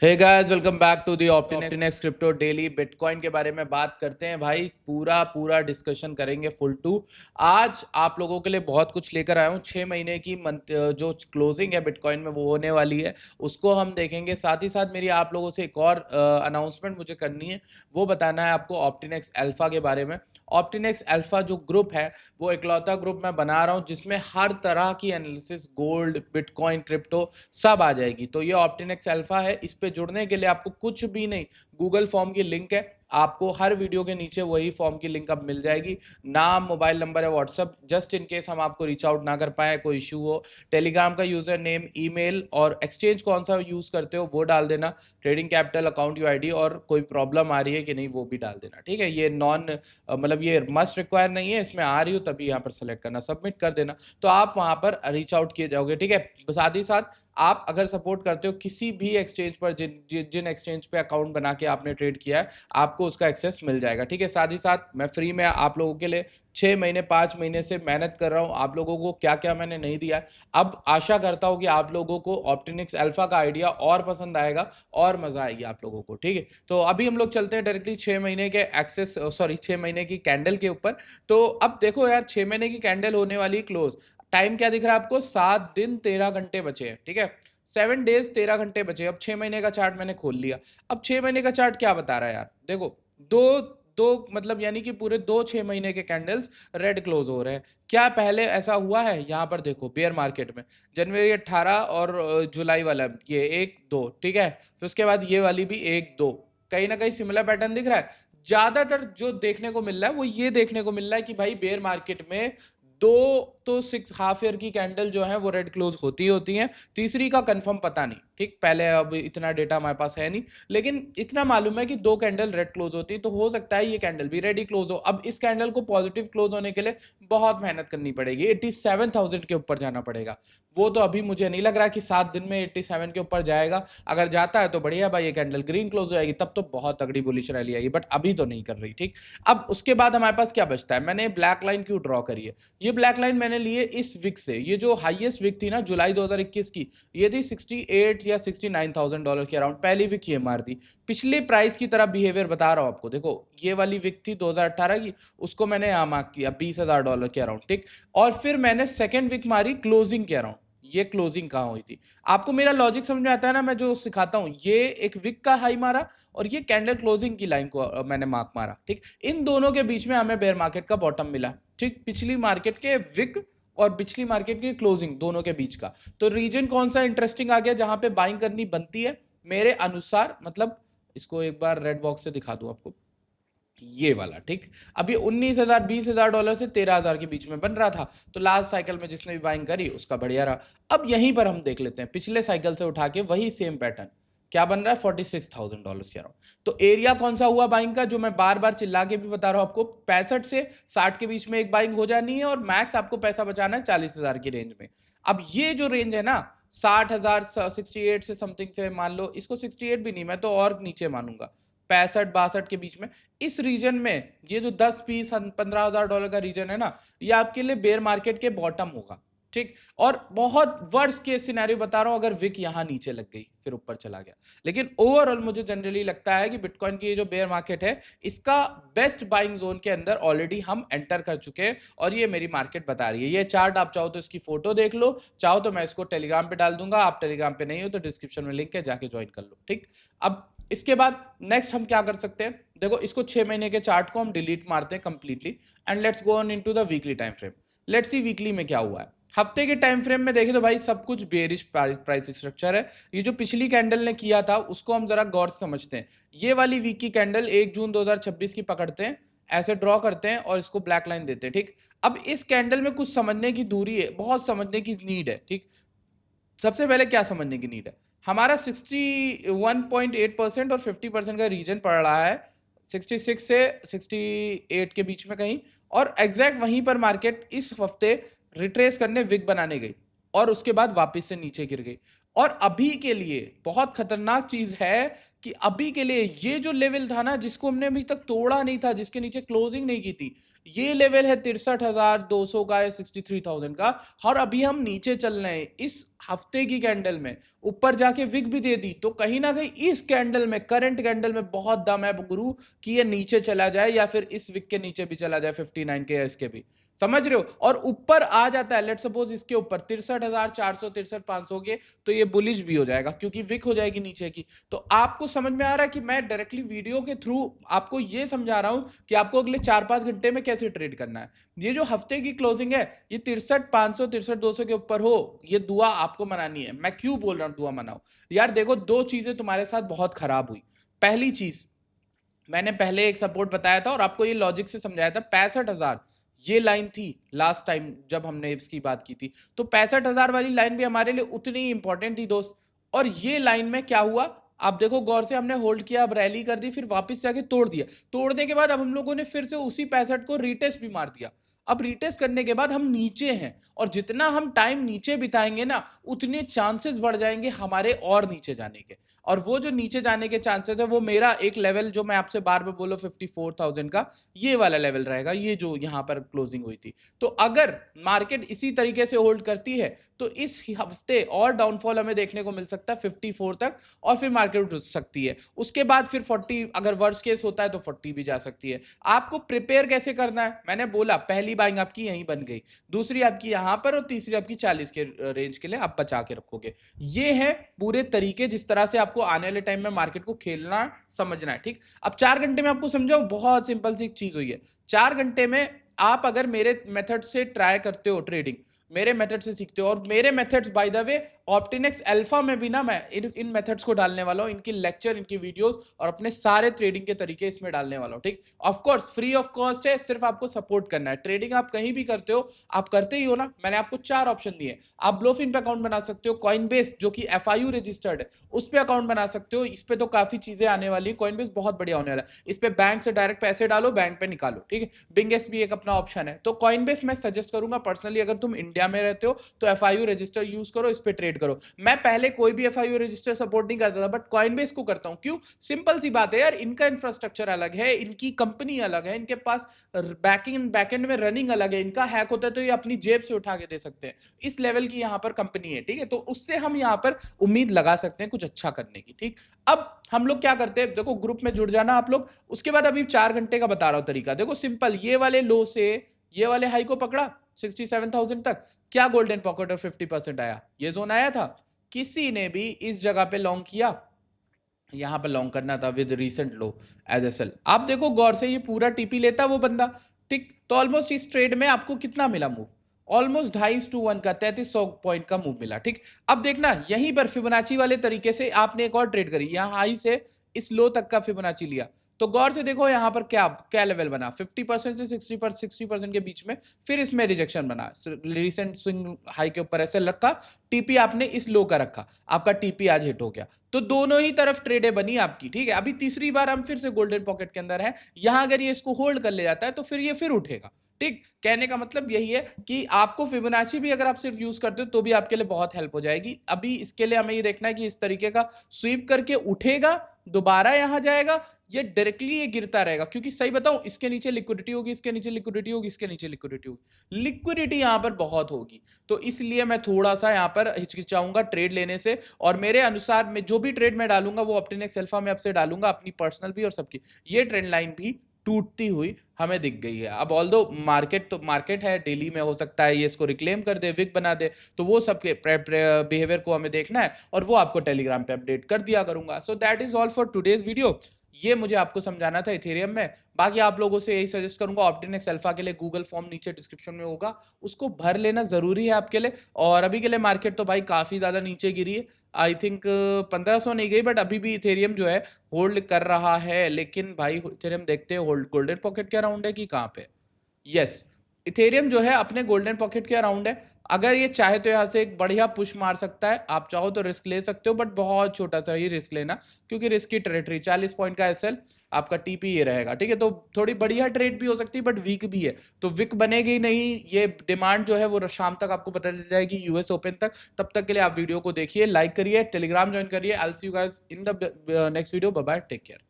Hey guys, welcome back to the Optinex crypto daily. Bitcoin के बारे में बात करते हैं भाई। पूरा पूरा डिस्कशन करेंगे फुल टू। आज आप लोगों के लिए बहुत कुछ लेकर आया हूँ। 6 महीने की मंथ जो क्लोजिंग है बिटकॉइन में वो होने वाली है, उसको हम देखेंगे। साथ ही साथ मेरी आप लोगों से एक और अनाउंसमेंट मुझे करनी है, वो बताना है आपको ऑप्टिनेक्स अल्फा के बारे में। ऑप्टिनेक्स अल्फा जो ग्रुप है वो इकलौता ग्रुप मैं बना रहा हूँ जिसमें हर तरह की एनालिसिस, गोल्ड, बिटकॉइन, क्रिप्टो सब आ जाएगी। तो ये ऑप्टिनेक्स अल्फा है। इस पे जुड़ने के लिए आपको कुछ भी नहीं, गूगल फॉर्म की लिंक है, आपको हर वीडियो के नीचे वही फॉर्म की लिंक अब मिल जाएगी। नाम, मोबाइल नंबर है, व्हाट्सअप, जस्ट इन केस हम आपको रीच आउट ना कर पाए, कोई इशू हो। टेलीग्राम का यूजर नेम, ईमेल और एक्सचेंज कौन सा यूज करते हो वो डाल देना। ट्रेडिंग कैपिटल, अकाउंट यूआईडी, और कोई प्रॉब्लम आ रही है कि नहीं वो भी डाल देना। ठीक है, ये नॉन मतलब ये मस्ट रिक्वायर नहीं है, इसमें आ रही हो तभी यहाँ पर सेलेक्ट करना, सबमिट कर देना, तो आप वहां पर रीच आउट किए जाओगे। ठीक है, साथ ही साथ आप अगर सपोर्ट करते हो किसी भी एक्सचेंज पर, जिन एक्सचेंज पे अकाउंट बना के आपने ट्रेड किया है, आपको उसका एक्सेस मिल जाएगा। ठीक है, साथ ही साथ मैं फ्री में आप लोगों के लिए 6 महीने 5 महीने से मेहनत कर रहा हूं। आप लोगों को क्या क्या मैंने नहीं दिया है, अब आशा करता हूं कि आप लोगों को ऑप्टिनिक्स अल्फा का आइडिया और पसंद आएगा और मजा आएगी आप लोगों को। ठीक है, तो अभी हम लोग चलते हैं डायरेक्टली 6 महीने के एक्सेस, सॉरी 6 महीने की कैंडल के ऊपर। तो अब देखो यार, 6 महीने की कैंडल होने वाली क्लोज। टाइम क्या दिख रहा है आपको? 7 दिन 13 घंटे बचे हैं। ठीक है, 7 डेज 13 घंटे बचे। अब 6 महीने का चार्ट मैंने खोल लिया। अब 6 महीने का चार्ट क्या बता रहा है यार? देखो, दो दो मतलब यानी कि पूरे दो 6 महीने के कैंडल्स रेड क्लोज हो रहे हैं। क्या पहले ऐसा हुआ है? यहां पर देखो, बेयर मार्केट में जनवरी 18 और जुलाई वाला ये 1 2, ठीक है, फिर उसके बाद ये वाली भी 1 2, कहीं ना कहीं सिमिलर पैटर्न दिख रहा है। ज्यादातर जो देखने को मिल रहा है वो ये देखने को मिल रहा है कि भाई बेयर मार्केट में दो तो 6 हाफ ईयर की कैंडल जो है वो रेड क्लोज होती ही होती हैं। तीसरी का कंफर्म पता नहीं, ठीक, पहले अब इतना डेटा हमारे पास है नहीं, लेकिन इतना मालूम है कि 2 कैंडल रेड क्लोज होती है, तो हो सकता है ये कैंडल भी रेड ही क्लोज हो। अब इस कैंडल को पॉजिटिव क्लोज होने के लिए बहुत मेहनत करनी पड़ेगी, 87,000 के ऊपर जाना पड़ेगा। वो तो अभी मुझे नहीं लग रहा कि 7 दिन में 87 के ऊपर जाएगा। अगर जाता है तो बढ़िया भाई, ये कैंडल ग्रीन क्लोज हो जाएगी, तब तो बहुत तगड़ी बुलिश रैली आएगी, बट अभी तो नहीं कर रही। ठीक, अब उसके बाद हमारे पास क्या बचता है? मैंने ब्लैक लाइन क्यों ड्रॉ करी है? ये ब्लैक लाइन मैंने ली है इस विक से। ये जो हाईएस्ट विक थी ना जुलाई 2021 की, ये थी 68 या $69,000 के अराउंड। पहली विक ये मार दी। पिछले प्राइस की तरह बिहेवियर बता रहा हूं आपको। देखो, ये वाली विक थी 2018 की, उसको मैंने यहां मार्क किया $20,000 के अराउंड। ठीक, और फिर मैंने सेकेंड विक मारी क्लोजिंग के अराउंड। ये क्लोजिंग कहां हुई थी? आपको मेरा लॉजिक समझ में आता है ना? मैं जो सिखाता हूं, ये एक विक का हाई मारा और ये कैंडल क्लोजिंग की लाइन को मैंने मार्क मारा। ठीक, इन दोनों के बीच में हमें बेयर मार्केट का बॉटम मिला। ठीक, पिछली मार्केट के विक और पिछली मार्केट की क्लोजिंग दोनों के बीच का। तो रीजन कौन सा इंटरेस्टिंग आ गया जहां पे बाइंग करनी बनती है मेरे अनुसार? मतलब इसको एक बार रेड बॉक्स से दिखा दूं आपको, ये वाला। ठीक, अभी 19,000 $20,000 से 13,000 के बीच में बन रहा था, तो लास्ट साइकिल में जिसने भी बाइंग करी उसका बढ़िया रहा। अब यहीं पर हम देख लेते हैं पिछले साइकिल से उठा के वही सेम पैटर्न क्या बन रहा है, $46,000 के अराउंड। तो एरिया कौन सा हुआ बाइंग का, जो मैं बार बार चिल्ला के भी बता रहा हूं आपको? 65 से 60 के बीच में एक बाइंग हो जानी है, और मैक्स आपको पैसा बचाना है 40,000 की रेंज में। अब ये जो रेंज है ना, 60,000, 68 से समथिंग से, मान लो इसको 68 भी नहीं, मैं तो और नीचे मानूंगा, 65 62 के बीच में, इस रीजन में ये जो 10 20 15,000 डॉलर का रीजन है ना, ये आपके लिए बेयर मार्केट के बॉटम होगा। ठीक, और बहुत वर्स्ट केस सिनेरियो बता रहा हूं, अगर विक यहां नीचे लग गई फिर ऊपर चला गया। लेकिन ओवरऑल मुझे जनरली लगता है कि बिटकॉइन की ये जो बेयर मार्केट है, इसका बेस्ट बाइंग जोन के अंदर ऑलरेडी हम एंटर कर चुके हैं, और ये मेरी मार्केट बता रही है। ये चार्ट आप चाहो तो इसकी फोटो देख लो, चाहो तो मैं इसको टेलीग्राम पे डाल दूंगा। आप टेलीग्राम पे नहीं हो तो डिस्क्रिप्शन में लिंक है, जाके ज्वाइन कर लो। ठीक, अब इसके बाद नेक्स्ट हम क्या कर सकते हैं? देखो, इसको 6 महीने के चार्ट को हम डिलीट मारते हैं completely, and let's go on into the weekly time frame. Let's see weekly में क्या हुआ है। हफ्ते के टाइम फ्रेम में देखें तो भाई सब कुछ बेरिश प्राइस स्ट्रक्चर है। ये जो पिछली कैंडल ने किया था उसको हम जरा गौर से समझते हैं। ये वाली वीक की कैंडल 1 जून 2026 की पकड़ते हैं, ऐसे ड्रॉ करते हैं और इसको ब्लैक लाइन देते हैं। ठीक, अब इस कैंडल में कुछ समझने की दूरी है, बहुत समझने की नीड है। ठीक, सबसे पहले क्या समझने की नीड है? हमारा 61.8% और 50% का रीजन पड़ रहा है 66 से 68 के बीच में कहीं, और एग्जैक्ट वहीं पर मार्केट इस हफ्ते रिट्रेस करने, विक बनाने गई, और उसके बाद वापस से नीचे गिर गई। और अभी के लिए बहुत खतरनाक चीज है कि अभी के लिए ये जो लेवल था ना, जिसको हमने अभी तक तोड़ा नहीं था, जिसके नीचे क्लोजिंग नहीं की थी, ये लेवल है 63,200 का या 63,000 का, और अभी हम नीचे चल रहे हैं। इस हफ्ते की कैंडल में ऊपर जाके विक भी दे दी, तो कहीं ना कहीं इस कैंडल में, करंट कैंडल में बहुत दम है गुरु कि ये नीचे चला जाए या फिर इस विक के नीचे भी चला जाए 59 के या इसके भी, समझ रहे हो, और ऊपर आ जाता है, लेट सपोज इसके ऊपर 63,400 63,500 के, तो ये बुलिश भी हो जाएगा क्योंकि विक हो जाएगी नीचे की। तो आपको समझ में आ रहा है कि मैं डायरेक्टली वीडियो के थ्रू आपको ये समझा रहा हूं कि आपको अगले 4-5 घंटे में कैसे ट्रेड करना है। ये जो हफ्ते की क्लोजिंग है, ये 63,500 63,200 के ऊपर हो, ये दुआ आपको मनानी है। मैं क्यों बोल रहा हूं दुआ मनाओ यार? देखो, दो चीजें तुम्हारे साथ बहुत खराब हुई। पहली चीज, मैंने पहले एक सपोर्ट बताया था और आपको ये लॉजिक से समझाया था, 65,000 ये लाइन थी लास्ट टाइम जब हमने इसकी बात की थी, तो 65,000 वाली लाइन भी हमारे लिए उतनी ही इंपॉर्टेंट थी दोस्त। और ये लाइन में क्या हुआ आप देखो गौर से, हमने होल्ड किया, अब रैली कर दी, फिर वापस जाके तोड़ दिया। तोड़ने के बाद अब हम लोगों ने फिर से उसी 65 को रीटेस्ट भी मार दिया। अब रीटेस्ट करने के बाद हम नीचे हैं, और जितना हम टाइम नीचे बिताएंगे ना, उतने चांसेस बढ़ जाएंगे हमारे और नीचे जाने के। और वो जो नीचे जाने के चांसेस है, वो मेरा एक लेवल जो मैं आपसे बार बार बोलो 54,000 का, ये वाला लेवल रहेगा, ये जो यहां पर क्लोजिंग हुई थी। तो अगर मार्केट इसी तरीके से होल्ड करती है, तो इस हफ्ते और डाउनफॉल हमें देखने को मिल सकता है 54 तक, और फिर मार्केट उठ सकती है। उसके बाद फिर 40, अगर वर्स्ट केस होता है तो 40 भी जा सकती है। आपको प्रिपेयर कैसे करना है, मैंने बोला पहली बाइंग आपकी यहीं बन गई, दूसरी आपकी यहां पर, और तीसरी आपकी 40 के रेंज के लिए आप बचा के रखोगे। ये है पूरे तरीके जिस तरह से आपको आने वाले टाइम में मार्केट को खेलना समझना है, ठीक। अब 4 घंटे में आपको समझाऊं, बहुत सिंपल सी एक चीज हुई है। 4 घंटे में आप अगर मेरे मेथड से ट्राई करते हो ट्रेडिंग, मेरे मेथड से सीखते हो, और मेरे methods by the way Optinex alpha में भी ना मैं इन मेथड्स को डालने वाला हूं, इनकी लेक्चर, इनकी वीडियोस और अपने सारे ट्रेडिंग के तरीके इसमें डालने वाला हूं, ठीक। Of course free of cost है, सिर्फ आपको सपोर्ट करना है। ट्रेडिंग आप कहीं भी करते हो, आप करते ही हो ना, मैंने आपको 4 ऑप्शन दिए। आप ब्लोफिन पे अकाउंट बना सकते हो, कॉइनबेस जो कि FIU रजिस्टर्ड है उस पे अकाउंट बना सकते हो, इस पे तो काफी चीजें आने वाली है, कॉइनबेस बहुत बढ़िया होने वाला है, इस पे बैंक से डायरेक्ट पैसे डालो, बैंक पे निकालो, ठीक है। बिंगेस भी एक अपना ऑप्शन है। तो कॉइनबेस मैं सजेस्ट करूंगा पर्सनली, अगर तुम इंडिया में रहते हो तो FIU रजिस्टर यूज करो, इस पे ट्रेड करो। मैं पहले कोई भी FIU रजिस्टर सपोर्ट नहीं करता था, बट कॉइनबेस को करता हूं। क्यों? सिंपल सी बात है यार, इनका इंफ्रास्ट्रक्चर अलग है, इनकी कंपनी अलग है, इनके पास बैकएंड में रनिंग अलग है, इनका हैक होता है तो ये अपनी जेब से उठा के दे सकते हैं, इस लेवल की यहां पर कंपनी है, ठीक है। तो उससे हम यहां पर उम्मीद लगा सकते हैं कुछ अच्छा करने की, ठीक। अब हम लोग क्या करते हैं, देखो ग्रुप में जुड़ जाना आप लोग। उसके बाद अभी 4 घंटे का बता रहा हूं तरीका, देखो सिंपल, ये वाले लो से ये वाले हाई को पकड़ा 67,000 तक, क्या गोल्डन पॉकेट और 50% आया, ये जोन आया था। किसी ने भी इस जगह पे लॉन्ग किया, यहां पर लॉन्ग करना था with recent low age S L. आप देखो गौर से, ये पूरा टीपी लेता वो बंदा, ठीक। तो ऑलमोस्ट इस ट्रेड में आपको कितना मिला मूव, ऑलमोस्ट 2.5 का 3300 पॉइंट का मूव मिला, ठीक। अब देखना यहीं पर फिबोनाची वाले तरीके से आपने एक और ट्रेड करी, यहां हाई से इस लो तक का फिबोनाची लिया, तो गौर से देखो यहां पर क्या क्या लेवल बना, 50% से 60% के बीच में, फिर इसमें रिजेक्शन बना, रिसेंट स्विंग हाई के ऊपर ऐसे रखा, टीपी आपने इस लो का रखा, आपका टीपी आज हिट हो गया। तो दोनों ही तरफ ट्रेडें बनी आपकी, ठीक है। अभी तीसरी बार हम फिर से गोल्डन पॉकेट के अंदर है, यहां अगर ये इसको होल्ड कर ले जाता है तो फिर ये फिर उठेगा, ठीक। कहने का मतलब यही है कि आपको फिबोनाची भी अगर आप सिर्फ यूज करते हो तो भी आपके लिए बहुत हेल्प हो जाएगी। अभी इसके लिए हमें ये देखना है कि इस तरीके का स्वीप करके उठेगा, दोबारा यहां जाएगा, ये डायरेक्टली ये गिरता रहेगा, क्योंकि सही बताऊं, इसके नीचे लिक्विडिटी होगी, इसके नीचे लिक्विडिटी होगी, इसके नीचे लिक्विडिटी होगी, लिक्विडिटी यहां पर बहुत होगी। तो इसलिए मैं थोड़ा सा यहां पर हिचकिचाऊंगा ट्रेड लेने से, और मेरे अनुसार मैं जो भी ट्रेड में डालूंगा वो ऑप्टिनेक्स अल्फा में आपसे डालूंगा, अपनी पर्सनल भी और सबकी। ये ट्रेंड लाइन भी टूटती हुई हमें दिख गई है। अब ऑल्दो मार्केट है, डेली में हो सकता है ये इसको रिक्लेम कर दे, विक बना दे, तो वो सबके बिहेवियर को हमें देखना है, और वो आपको टेलीग्राम पे अपडेट कर दिया करूंगा। So that is all for today's video. ये मुझे आपको समझाना था इथेरियम में। बाकी आप लोगों से यही सजेस्ट करूंगा, ऑप्टिनेक्स अल्फा के लिए गूगल फॉर्म नीचे डिस्क्रिप्शन में होगा, उसको भर लेना जरूरी है आपके लिए। और अभी के लिए मार्केट तो भाई काफी ज्यादा नीचे गिरी है, आई थिंक 1500 नहीं गई, बट अभी भी इथेरियम जो है होल्ड कर रहा है। लेकिन भाई इथेरियम देखते हैं होल्ड गोल्डन पॉकेट के अराउंड है कि कहाँ पे। यस, इथेरियम जो है अपने गोल्डन पॉकेट के अराउंड है। अगर ये चाहे तो यहाँ से एक बढ़िया पुश मार सकता है, आप चाहो तो रिस्क ले सकते हो, बट बहुत छोटा सा ही रिस्क लेना, क्योंकि रिस्क की टेरिटरी 40 पॉइंट का एसएल, आपका टीपी ये रहेगा, ठीक है। तो थोड़ी बढ़िया ट्रेड भी हो सकती है, बट वीक भी है, तो विक बनेगी नहीं। ये डिमांड जो है वो शाम तक आपको पता चल जाएगी, यूएस ओपन तक। तब तक के लिए आप वीडियो को देखिए, लाइक करिए, टेलीग्राम ज्वाइन करिए। I will see you guys in the next video. Bye bye, take care.